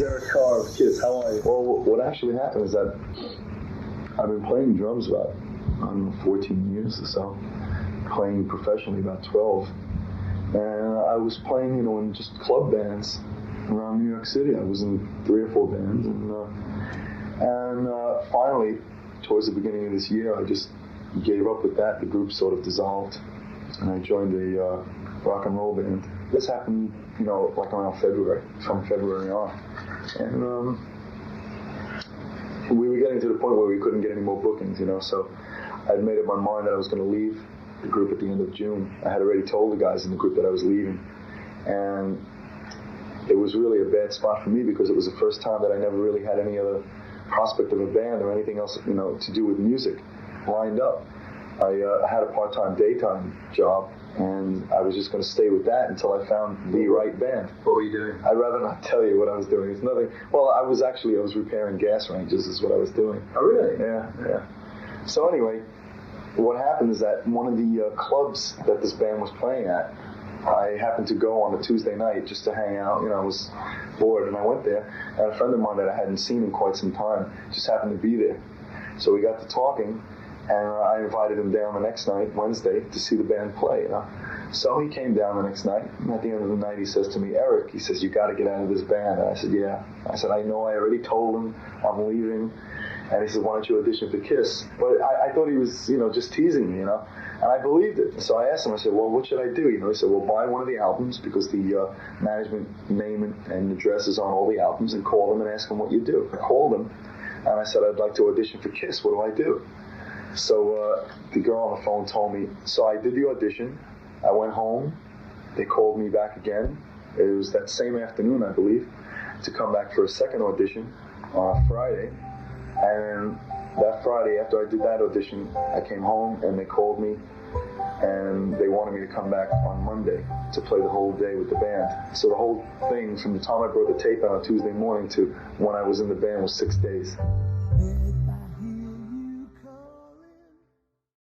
Derek Carr of Kiss. How are you? Well, what actually happened is that I've been playing drums about, 14 years or so, playing professionally about 12. And I was playing, in just club bands around New York City. I was in 3 or 4 bands. And finally, towards the beginning of this year, I just gave up with that. The group sort of dissolved. And I joined a rock and roll band. This happened, like around February, from February on. And we were getting to the point where we couldn't get any more bookings, so I'd made up my mind that I was going to leave the group at the end of June. I had already told the guys in the group that I was leaving. And it was really a bad spot for me because it was the first time that I never really had any other prospect of a band or anything else, to do with music lined up. I had a part-time daytime job, and I was just going to stay with that until I found the right band. What were you doing? I'd rather not tell you what I was doing. It's nothing. Well, I was repairing gas ranges is what I was doing. Oh, really? Yeah. So anyway, what happened is that one of the clubs that this band was playing at, I happened to go on a Tuesday night just to hang out. I was bored, and I went there. And a friend of mine that I hadn't seen in quite some time just happened to be there. So we got to talking, and I invited him down the next night, Wednesday, to see the band play. So he came down the next night, and at the end of the night, he says to me, "Eric," he says, "you got to get out of this band." And I said, "Yeah." I said, "I know. I already told him I'm leaving." And he said, "Why don't you audition for Kiss?" But I thought he was, just teasing me, And I believed it. So I asked him, I said, "Well, what should I do?" He said, "Well, buy one of the albums because the management name and address is on all the albums, and call them and ask them what you do." I called him, and I said, "I'd like to audition for Kiss. What do I do?" So the girl on the phone told me. So I did the audition. I went home. They called me back again. It was that same afternoon, I believe, to come back for a second audition on a Friday. And that Friday, after I did that audition, I came home and they called me and they wanted me to come back on Monday to play the whole day with the band. So the whole thing, from the time I brought the tape out on Tuesday morning to when I was in the band, was 6 days.